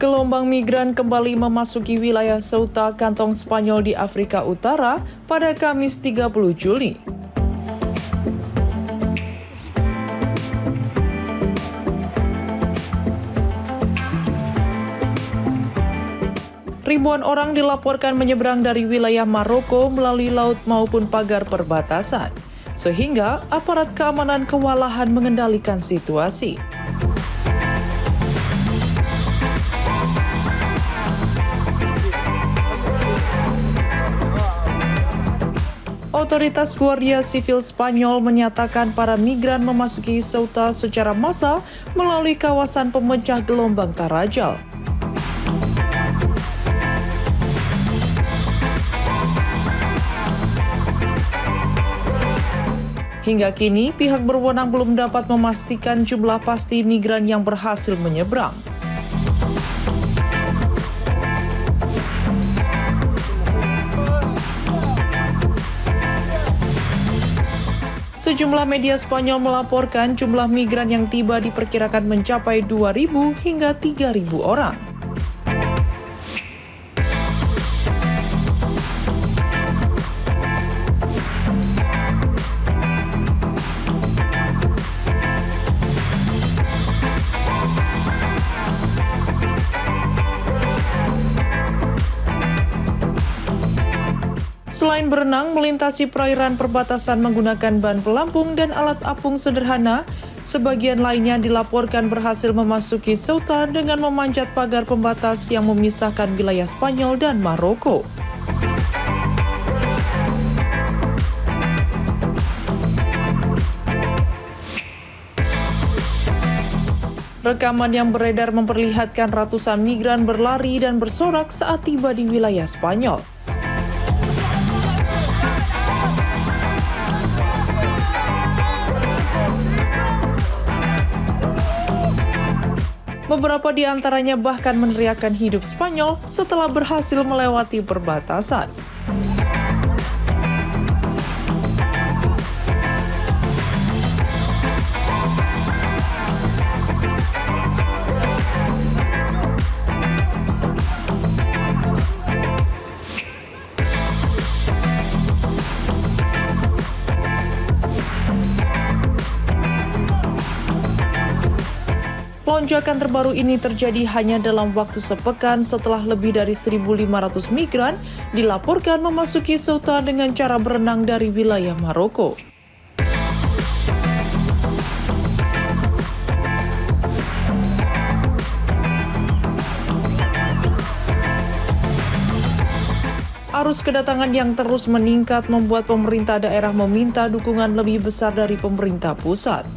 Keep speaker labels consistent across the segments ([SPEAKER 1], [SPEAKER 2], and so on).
[SPEAKER 1] Gelombang migran kembali memasuki wilayah Ceuta, kantong Spanyol di Afrika Utara pada Kamis 30 Juli. Ribuan orang dilaporkan menyeberang dari wilayah Maroko melalui laut maupun pagar perbatasan, sehingga aparat keamanan kewalahan mengendalikan situasi. Otoritas Guardia Sivil Spanyol menyatakan para migran memasuki Ceuta secara massal melalui kawasan pemecah gelombang Tarajal. Hingga kini, pihak berwenang belum dapat memastikan jumlah pasti migran yang berhasil menyeberang. Sejumlah media Spanyol melaporkan jumlah migran yang tiba diperkirakan mencapai 2.000 hingga 3.000 orang. Selain berenang, melintasi perairan perbatasan menggunakan ban pelampung dan alat apung sederhana, sebagian lainnya dilaporkan berhasil memasuki Ceuta dengan memanjat pagar pembatas yang memisahkan wilayah Spanyol dan Maroko. Rekaman yang beredar memperlihatkan ratusan migran berlari dan bersorak saat tiba di wilayah Spanyol. Beberapa di antaranya bahkan meneriakkan hidup Spanyol setelah berhasil melewati perbatasan. Lonjakan terbaru ini terjadi hanya dalam waktu sepekan setelah lebih dari 1.500 migran dilaporkan memasuki Ceuta dengan cara berenang dari wilayah Maroko. Arus kedatangan yang terus meningkat membuat pemerintah daerah meminta dukungan lebih besar dari pemerintah pusat.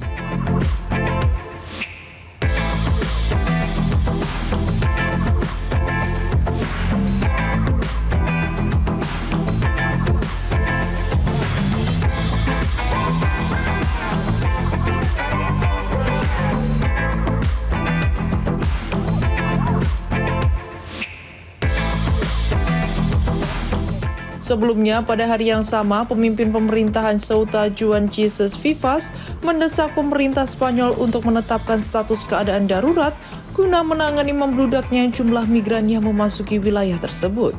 [SPEAKER 1] Sebelumnya, pada hari yang sama, pemimpin pemerintahan Ceuta Juan Jesus Vivas mendesak pemerintah Spanyol untuk menetapkan status keadaan darurat guna menangani membludaknya jumlah migran yang memasuki wilayah tersebut.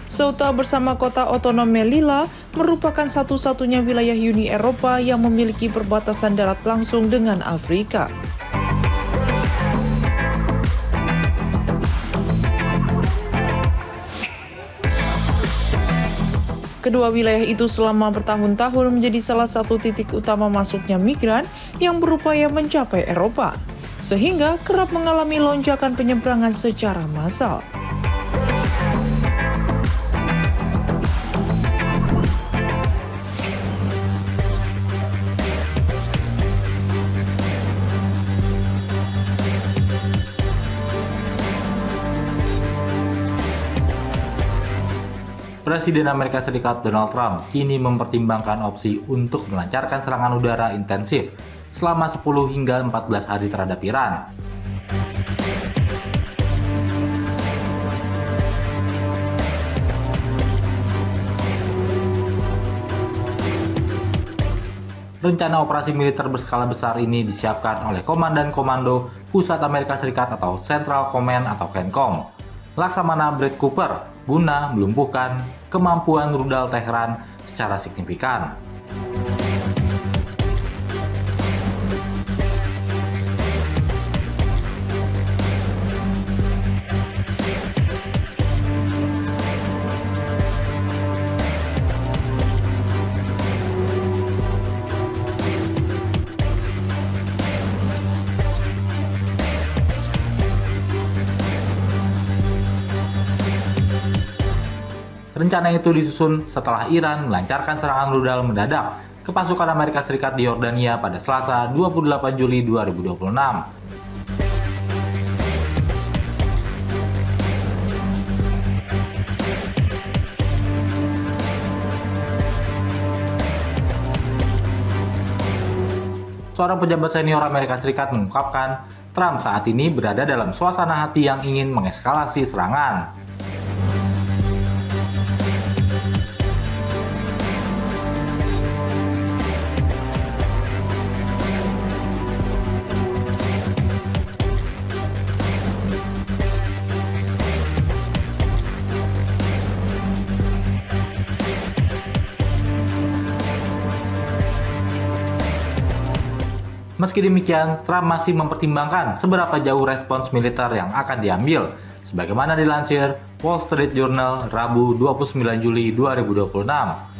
[SPEAKER 1] Ceuta bersama kota otonom Melilla merupakan satu-satunya wilayah Uni Eropa yang memiliki perbatasan darat langsung dengan Afrika. Kedua wilayah itu selama bertahun-tahun menjadi salah satu titik utama masuknya migran yang berupaya mencapai Eropa, sehingga kerap mengalami lonjakan penyeberangan secara massal.
[SPEAKER 2] Presiden Amerika Serikat Donald Trump kini mempertimbangkan opsi untuk melancarkan serangan udara intensif selama 10 hingga 14 hari terhadap Iran. Rencana operasi militer berskala besar ini disiapkan oleh Komandan Komando Pusat Amerika Serikat atau Central Command atau CENTCOM, Laksamana Brad Cooper, guna melumpuhkan kemampuan rudal Teheran secara signifikan. Rencana itu disusun setelah Iran melancarkan serangan rudal mendadak ke pasukan Amerika Serikat di Yordania pada Selasa 28 Juli 2026. Seorang pejabat senior Amerika Serikat mengungkapkan, Trump saat ini berada dalam suasana hati yang ingin mengeskalasi serangan. Meski demikian, Trump masih mempertimbangkan seberapa jauh respons militer yang akan diambil, sebagaimana dilansir Wall Street Journal Rabu 29 Juli 2026.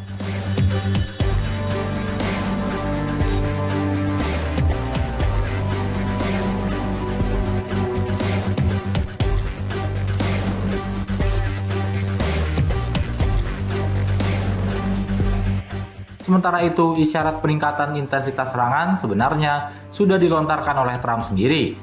[SPEAKER 2] Sementara itu, isyarat peningkatan intensitas serangan sebenarnya sudah dilontarkan oleh Trump sendiri.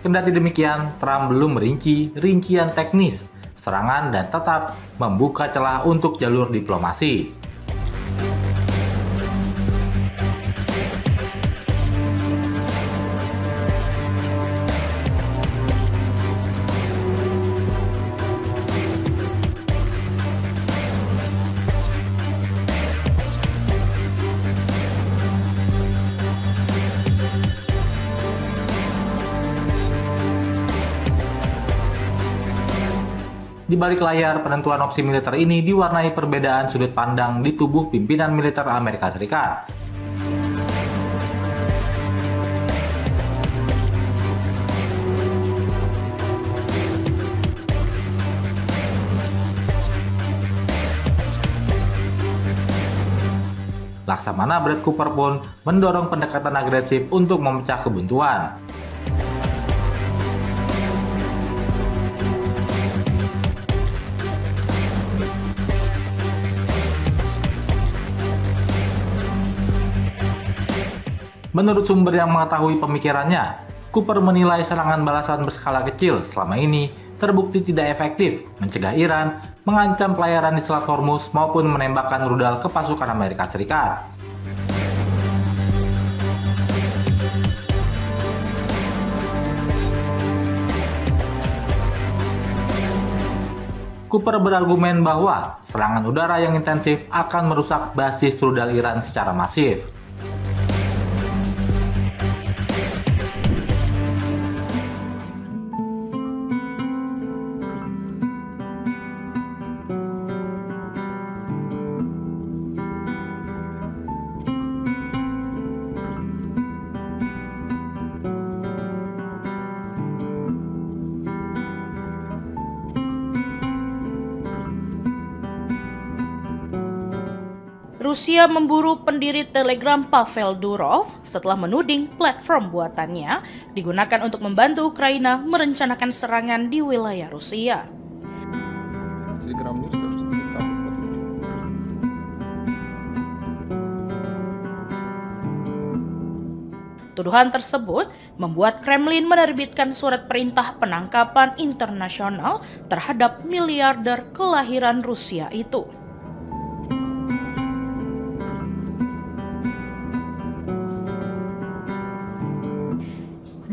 [SPEAKER 2] Kendati demikian, Trump belum merinci rincian teknis serangan dan tetap membuka celah untuk jalur diplomasi. Di balik layar, penentuan opsi militer ini diwarnai perbedaan sudut pandang di tubuh pimpinan militer Amerika Serikat. Laksamana Brad Cooper pun mendorong pendekatan agresif untuk memecah kebuntuan. Menurut sumber yang mengetahui pemikirannya, Cooper menilai serangan balasan berskala kecil selama ini terbukti tidak efektif mencegah Iran mengancam pelayaran di Selat Hormuz maupun menembakkan rudal ke pasukan Amerika Serikat. Cooper berargumen bahwa serangan udara yang intensif akan merusak basis rudal Iran secara masif.
[SPEAKER 3] Rusia memburu pendiri Telegram Pavel Durov setelah menuding platform buatannya digunakan untuk membantu Ukraina merencanakan serangan di wilayah Rusia.
[SPEAKER 4] Telegram News, так что ты там подключу.
[SPEAKER 3] Tuduhan tersebut membuat Kremlin menerbitkan surat perintah penangkapan internasional terhadap miliarder kelahiran Rusia itu.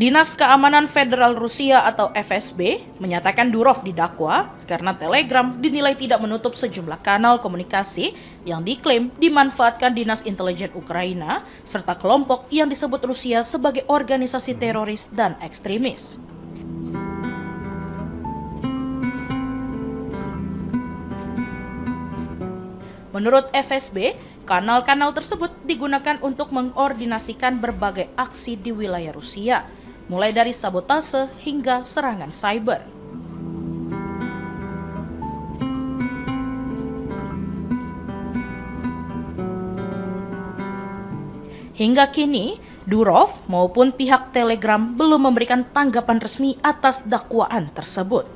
[SPEAKER 3] Dinas Keamanan Federal Rusia atau FSB menyatakan Durov didakwa karena Telegram dinilai tidak menutup sejumlah kanal komunikasi yang diklaim dimanfaatkan Dinas Intelijen Ukraina serta kelompok yang disebut Rusia sebagai organisasi teroris dan ekstremis. Menurut FSB, kanal-kanal tersebut digunakan untuk mengordinasikan berbagai aksi di wilayah Rusia, mulai dari sabotase hingga serangan cyber. Hingga kini, Durov maupun pihak Telegram belum memberikan tanggapan resmi atas dakwaan tersebut.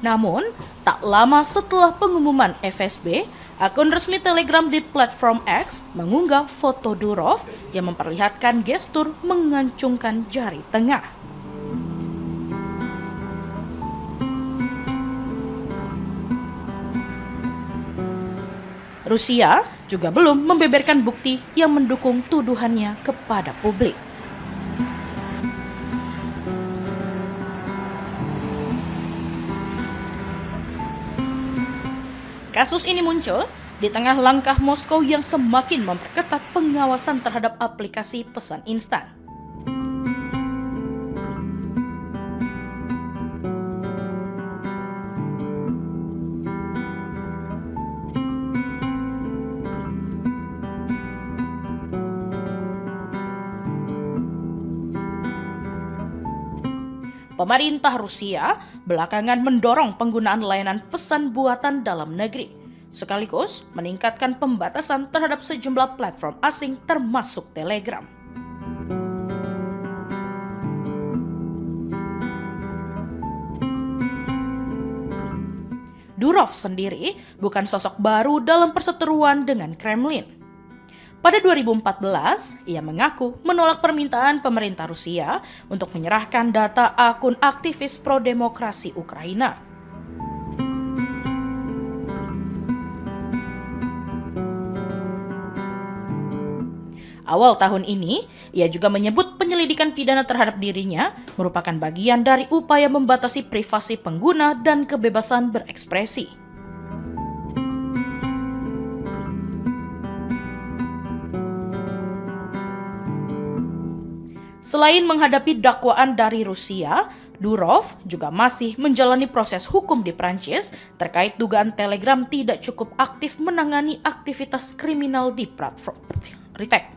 [SPEAKER 3] Namun, tak lama setelah pengumuman FSB, akun resmi Telegram di platform X mengunggah foto Durov yang memperlihatkan gestur mengancungkan jari tengah. Rusia juga belum membeberkan bukti yang mendukung tuduhannya kepada publik. Kasus ini muncul di tengah langkah Moskow yang semakin memperketat pengawasan terhadap aplikasi pesan instan. Pemerintah Rusia belakangan mendorong penggunaan layanan pesan buatan dalam negeri, sekaligus meningkatkan pembatasan terhadap sejumlah platform asing termasuk Telegram. Durov sendiri bukan sosok baru dalam perseteruan dengan Kremlin. Pada 2014, ia mengaku menolak permintaan pemerintah Rusia untuk menyerahkan data akun aktivis pro-demokrasi Ukraina. Awal tahun ini, ia juga menyebut penyelidikan pidana terhadap dirinya merupakan bagian dari upaya membatasi privasi pengguna dan kebebasan berekspresi. Selain menghadapi dakwaan dari Rusia, Durov juga masih menjalani proses hukum di Prancis terkait dugaan Telegram tidak cukup aktif menangani aktivitas kriminal di platform Ritek.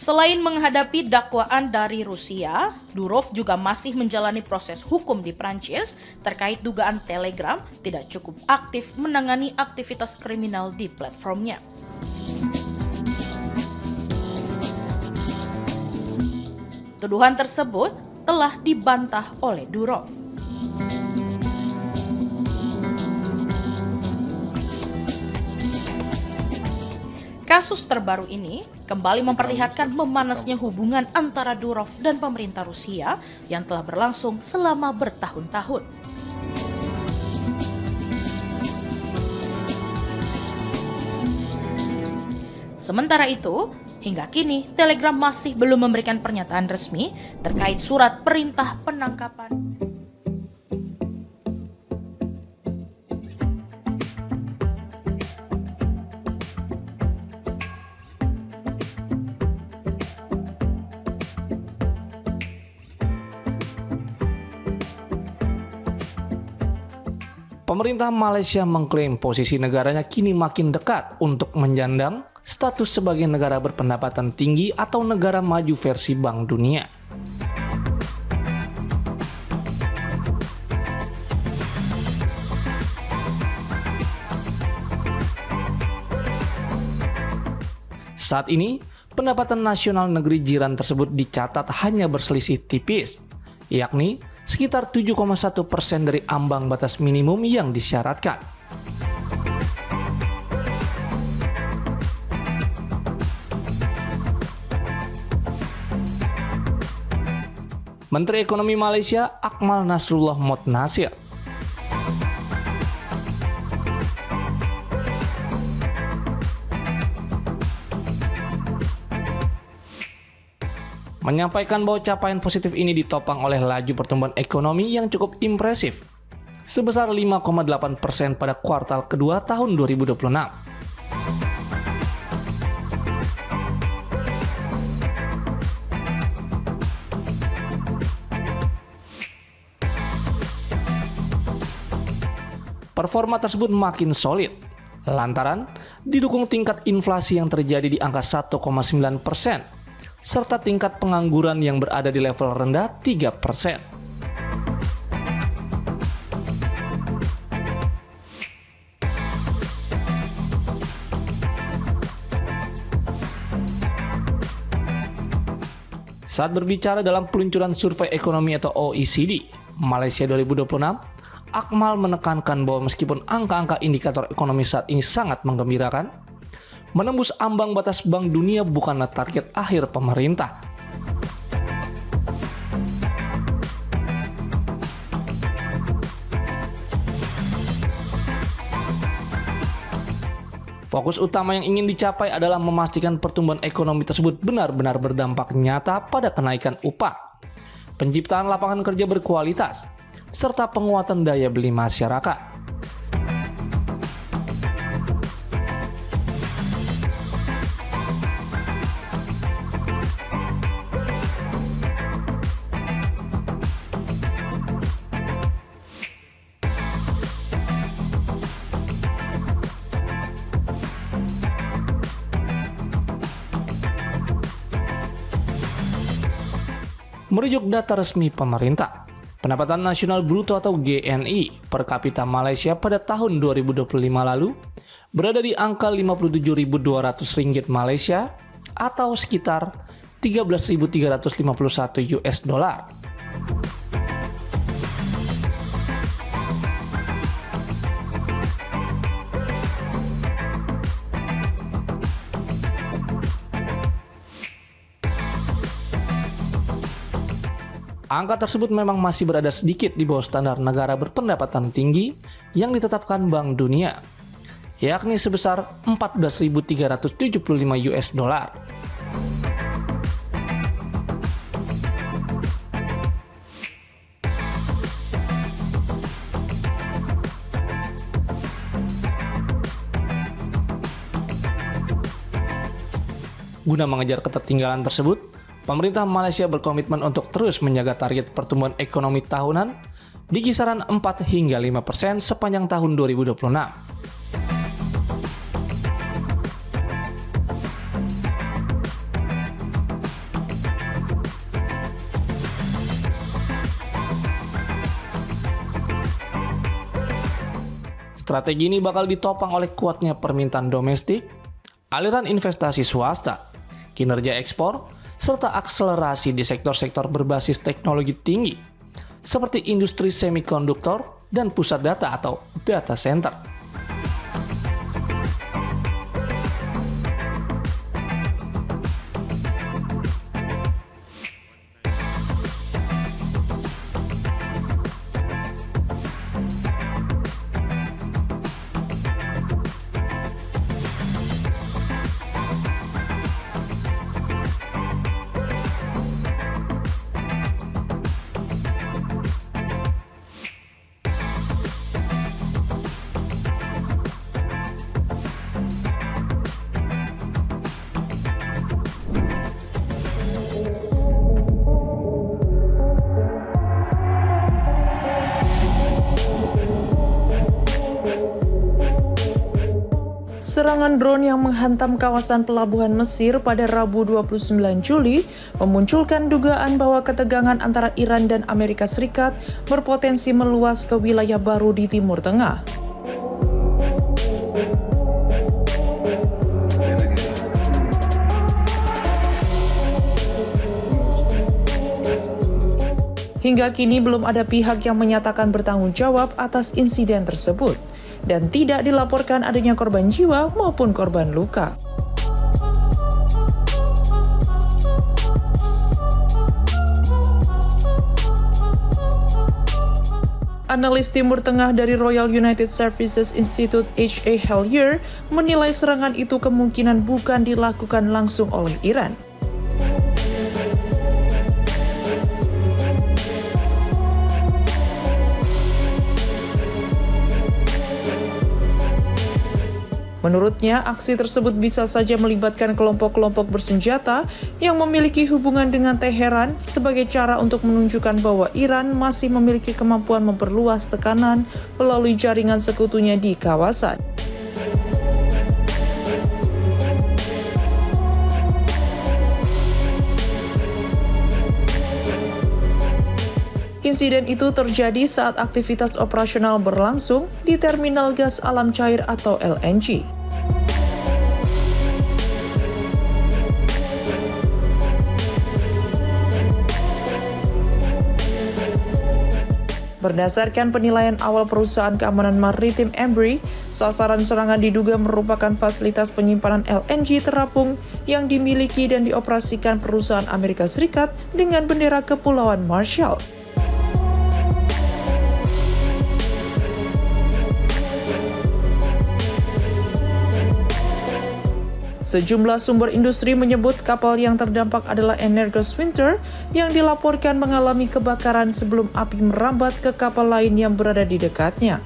[SPEAKER 3] Selain menghadapi dakwaan dari Rusia, Durov juga masih menjalani proses hukum di Prancis terkait dugaan Telegram tidak cukup aktif menangani aktivitas kriminal di platformnya. Tuduhan tersebut telah dibantah oleh Durov. Kasus terbaru ini kembali memperlihatkan memanasnya hubungan antara Durov dan pemerintah Rusia yang telah berlangsung selama bertahun-tahun. Sementara itu, hingga kini Telegram masih belum memberikan pernyataan resmi terkait surat perintah penangkapan.
[SPEAKER 5] Pemerintah Malaysia mengklaim posisi negaranya kini makin dekat untuk menyandang status sebagai negara berpendapatan tinggi atau negara maju versi Bank Dunia. Saat ini, pendapatan nasional negeri jiran tersebut dicatat hanya berselisih tipis, yakni sekitar 7,1% dari ambang batas minimum yang disyaratkan. Menteri Ekonomi Malaysia Akmal Nasrullah Mohd Nasir. Menyampaikan bahwa capaian positif ini ditopang oleh laju pertumbuhan ekonomi yang cukup impresif, sebesar 5,8% pada kuartal kedua tahun 2026. Performa tersebut makin solid, lantaran didukung tingkat inflasi yang terjadi di angka 1,9%, serta tingkat pengangguran yang berada di level rendah 3%. Saat berbicara dalam peluncuran survei ekonomi atau OECD Malaysia 2026, Akmal menekankan bahwa meskipun angka-angka indikator ekonomi saat ini sangat menggembirakan, menembus ambang batas Bank Dunia bukanlah target akhir pemerintah. Fokus utama yang ingin dicapai adalah memastikan pertumbuhan ekonomi tersebut benar-benar berdampak nyata pada kenaikan upah, penciptaan lapangan kerja berkualitas, serta penguatan daya beli masyarakat. Merujuk data resmi pemerintah, pendapatan nasional bruto atau GNI per kapita Malaysia pada tahun 2025 lalu berada di angka 57.200 ringgit Malaysia atau sekitar 13.351 US dollar. Angka tersebut memang masih berada sedikit di bawah standar negara berpendapatan tinggi yang ditetapkan Bank Dunia, yakni sebesar 14.375 US dollar. Guna mengejar ketertinggalan tersebut, pemerintah Malaysia berkomitmen untuk terus menjaga target pertumbuhan ekonomi tahunan di kisaran 4 hingga 5% sepanjang tahun 2026. Strategi ini bakal ditopang oleh kuatnya permintaan domestik, aliran investasi swasta, kinerja ekspor, serta akselerasi di sektor-sektor berbasis teknologi tinggi, seperti industri semikonduktor dan pusat data atau data center.
[SPEAKER 1] Serangan drone yang menghantam kawasan pelabuhan Mesir pada Rabu 29 Juli memunculkan dugaan bahwa ketegangan antara Iran dan Amerika Serikat berpotensi meluas ke wilayah baru di Timur Tengah. Hingga kini belum ada pihak yang menyatakan bertanggung jawab atas insiden tersebut, dan tidak dilaporkan adanya korban jiwa maupun korban luka. Analis Timur Tengah dari Royal United Services Institute H.A. Hellier menilai serangan itu kemungkinan bukan dilakukan langsung oleh Iran. Menurutnya, aksi tersebut bisa saja melibatkan kelompok-kelompok bersenjata yang memiliki hubungan dengan Teheran sebagai cara untuk menunjukkan bahwa Iran masih memiliki kemampuan memperluas tekanan melalui jaringan sekutunya di kawasan. Insiden itu terjadi saat aktivitas operasional berlangsung di terminal gas alam cair atau LNG. Berdasarkan penilaian awal perusahaan keamanan maritim Embry, sasaran serangan diduga merupakan fasilitas penyimpanan LNG terapung yang dimiliki dan dioperasikan perusahaan Amerika Serikat dengan bendera Kepulauan Marshall. Sejumlah sumber industri menyebut kapal yang terdampak adalah Energos Winter yang dilaporkan mengalami kebakaran sebelum api merambat ke kapal lain yang berada di dekatnya.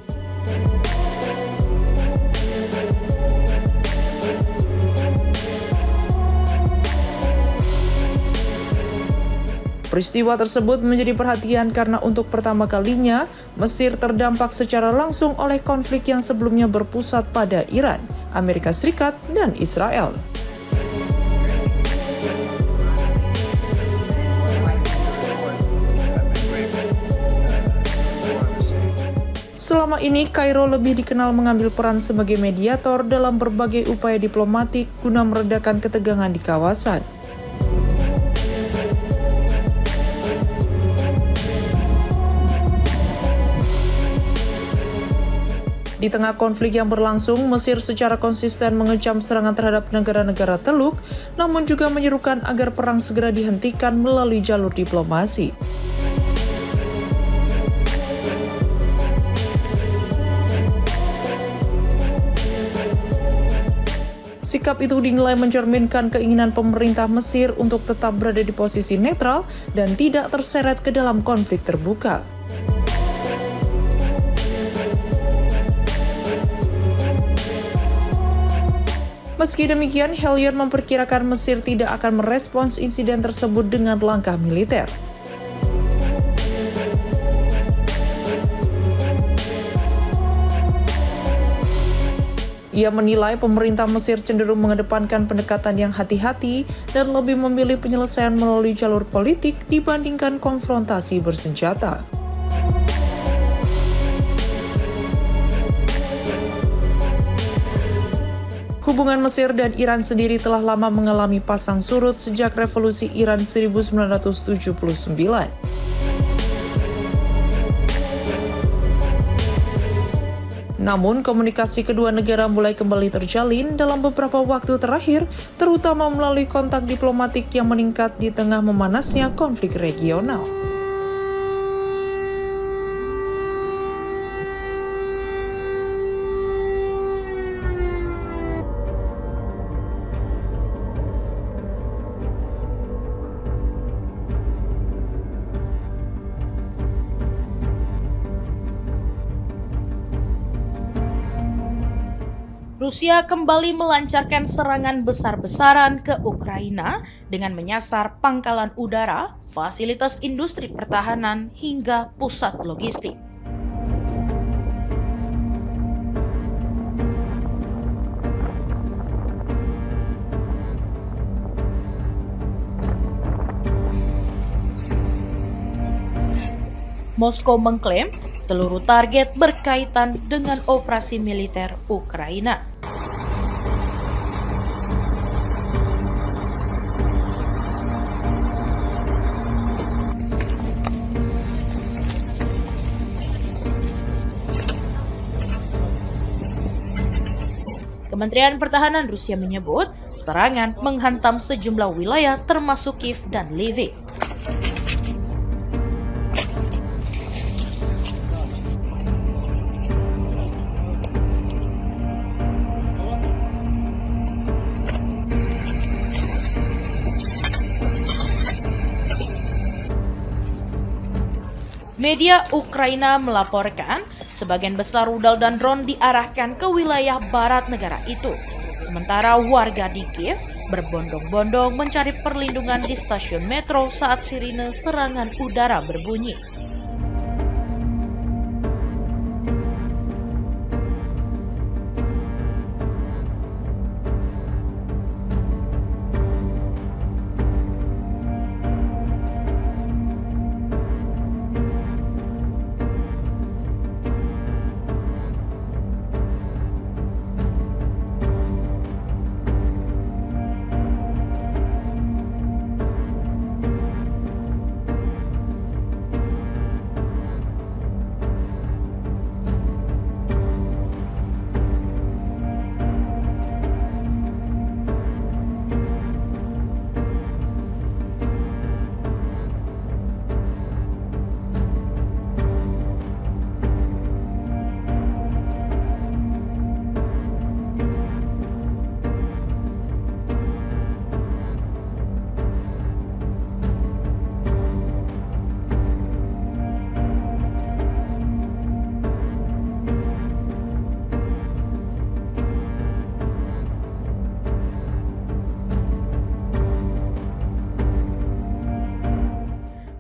[SPEAKER 1] Peristiwa tersebut menjadi perhatian karena untuk pertama kalinya Mesir terdampak secara langsung oleh konflik yang sebelumnya berpusat pada Iran, Amerika Serikat, dan Israel. Selama ini, Kairo lebih dikenal mengambil peran sebagai mediator dalam berbagai upaya diplomatik guna meredakan ketegangan di kawasan. Di tengah konflik yang berlangsung, Mesir secara konsisten mengecam serangan terhadap negara-negara Teluk, namun juga menyerukan agar perang segera dihentikan melalui jalur diplomasi. Sikap itu dinilai mencerminkan keinginan pemerintah Mesir untuk tetap berada di posisi netral dan tidak terseret ke dalam konflik terbuka. Meski demikian, Hellier memperkirakan Mesir tidak akan merespons insiden tersebut dengan langkah militer. Ia menilai pemerintah Mesir cenderung mengedepankan pendekatan yang hati-hati dan lebih memilih penyelesaian melalui jalur politik dibandingkan konfrontasi bersenjata. Hubungan Mesir dan Iran sendiri telah lama mengalami pasang surut sejak revolusi Iran 1979. Namun, komunikasi kedua negara mulai kembali terjalin dalam beberapa waktu terakhir, terutama melalui kontak diplomatik yang meningkat di tengah memanasnya konflik regional.
[SPEAKER 3] Rusia kembali melancarkan serangan besar-besaran ke Ukraina dengan menyasar pangkalan udara, fasilitas industri pertahanan, hingga pusat logistik. Moskow mengklaim seluruh target berkaitan dengan operasi militer Ukraina. Kementerian Pertahanan Rusia menyebut serangan menghantam sejumlah wilayah termasuk Kiev dan Lviv. Media Ukraina melaporkan sebagian besar rudal dan drone diarahkan ke wilayah barat negara itu. Sementara warga di Kiev berbondong-bondong mencari perlindungan di stasiun metro saat sirine serangan udara berbunyi.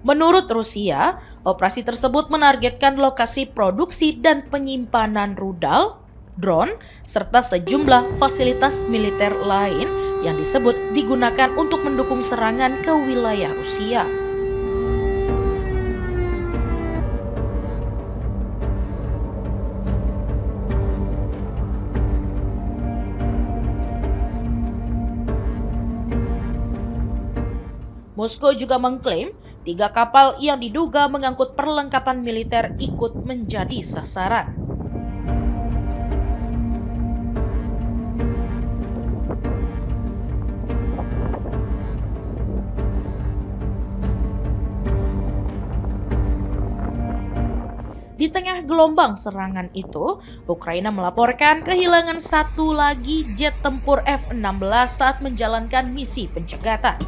[SPEAKER 3] Menurut Rusia, operasi tersebut menargetkan lokasi produksi dan penyimpanan rudal, drone, serta sejumlah fasilitas militer lain yang disebut digunakan untuk mendukung serangan ke wilayah Rusia. Moskow juga mengklaim 3 kapal yang diduga mengangkut perlengkapan militer ikut menjadi sasaran. Di tengah gelombang serangan itu, Ukraina melaporkan kehilangan satu lagi jet tempur F-16 saat menjalankan misi pencegatan.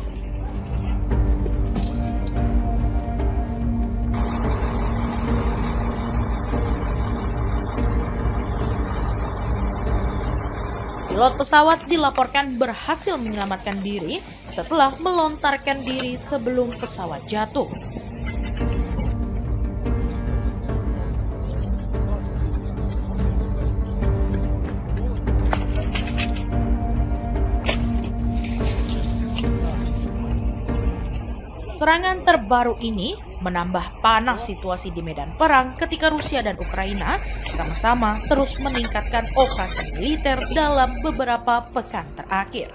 [SPEAKER 3] Pilot pesawat dilaporkan berhasil menyelamatkan diri setelah melontarkan diri sebelum pesawat jatuh. Serangan terbaru ini menambah panas situasi di medan perang ketika Rusia dan Ukraina sama-sama terus meningkatkan operasi militer dalam beberapa pekan terakhir.